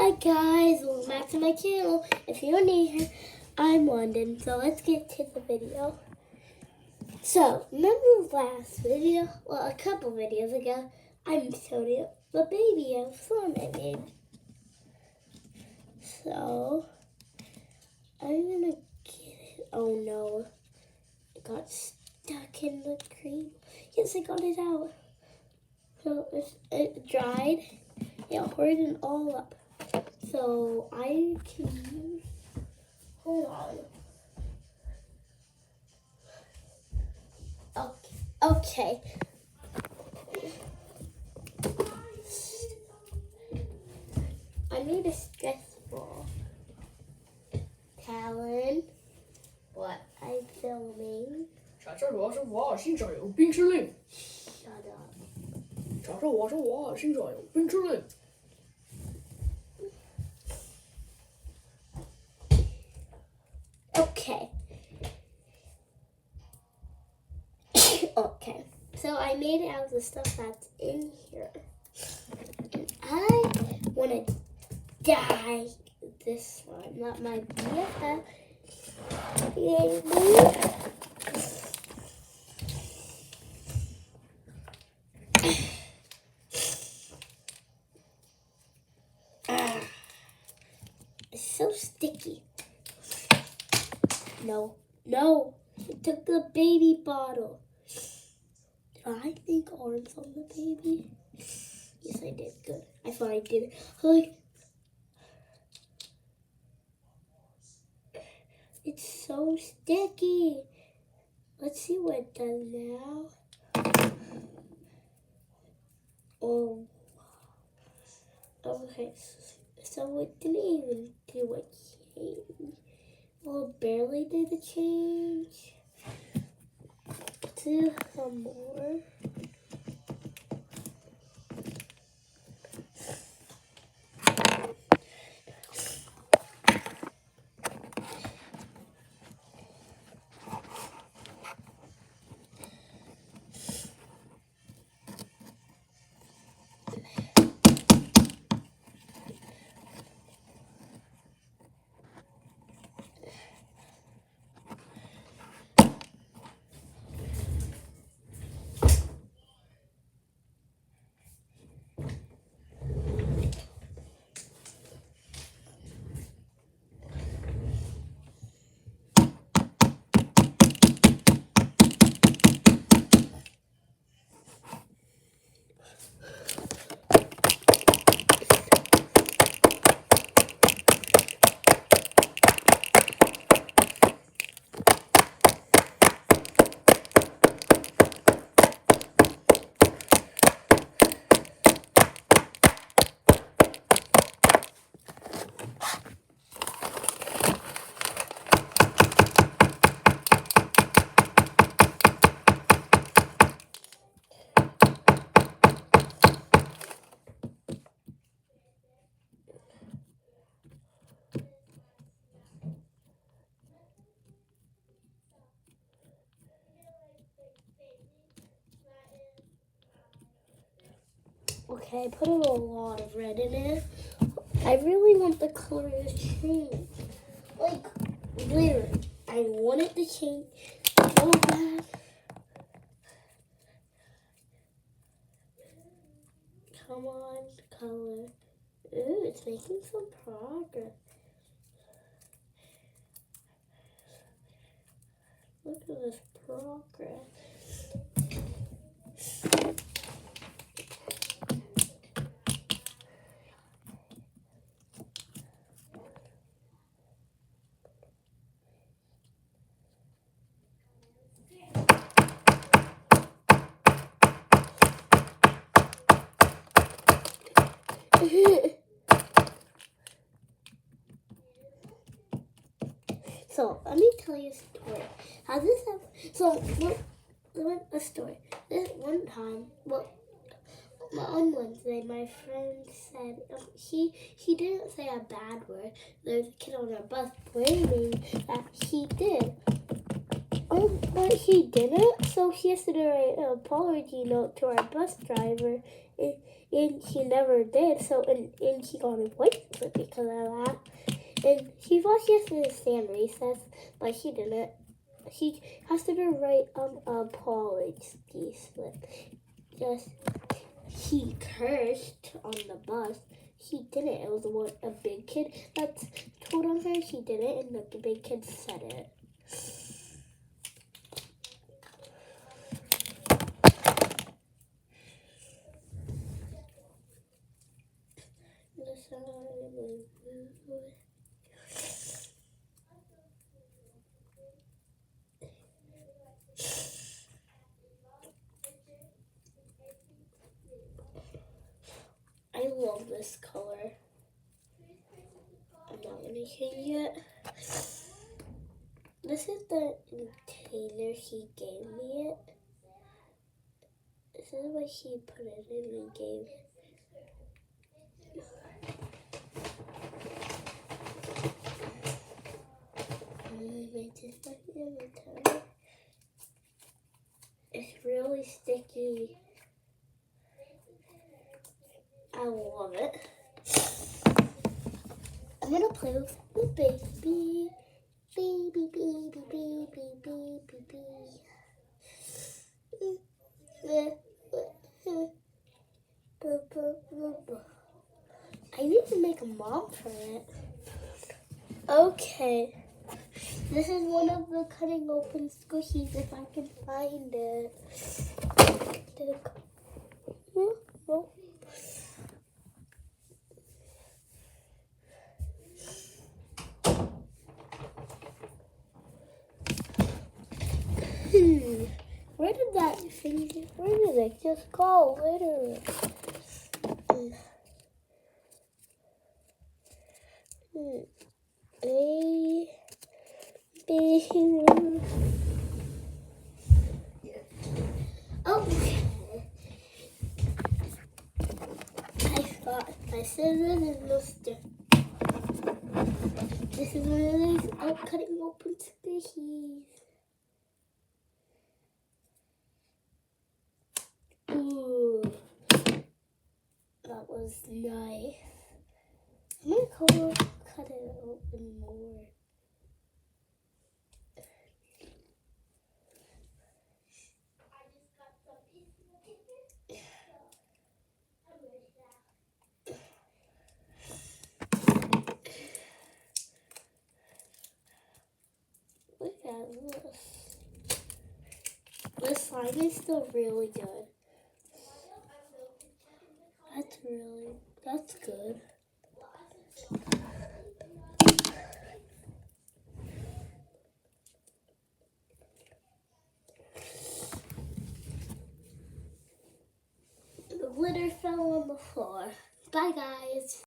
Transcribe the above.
Hi guys, welcome back to my channel. If you're new here, I'm London. So let's get to the video. So remember last video, well, a couple videos ago, I showed you the baby slime I made. So I'm gonna get it. Oh no, it got stuck in the cream. Yes, I got it out. So it dried. It hardened all up. So I can, hold on. Okay. I need a stress ball. Talon, What? I'm filming. 查查我说我欣赏有冰淇淋。 Shut up. 查查我说我欣赏有冰淇淋。 Okay. Okay. So I made it out of the stuff that's in here. And I want to dye this slime, not my BFF. It's so sticky. No, it took the baby bottle. Did I make arms on the baby? Yes, I did. Good. I thought I did. It's so sticky. Let's see what it does now. Oh. Okay, so it didn't even do a change. Well, it barely did a change. Do some more. Okay, I put a lot of red in it. I really want the color to change. Like, literally, I want it to change so bad. Come on, color. Ooh, it's making some progress. Look at this progress. So let me tell you a story. How this happened? So a story. This one time, well, on Wednesday, my friend said he didn't say a bad word. There's a kid on our bus blaming that he did. But he didn't, so he has to write an apology note to our bus driver, and he never did. So and he got a white slip because of that. And he thought he has to understand recess, but he didn't. He has to write an apology slip. Just he cursed on the bus. He didn't. It was a big kid that told on her. He didn't, and the big kid said it. I love this color. I'm not gonna change it. This is the container he gave me it. This is what he put it in and gave it. It's really sticky. I love it. I'm gonna play with the baby. Baby, baby, baby, baby, baby. I need to make a mom for it. Okay. This is one of the cutting open squishies if I can find it. Did it come? No. Where did that thing, where did it just go? Literally. Okay. I thought I said this is Mr. This is one of these cutting open squishies. Ooh, that was nice. I'm gonna cut it open more. Look at this. This slime is still really good. That's good. The glitter fell on the floor. Bye, guys.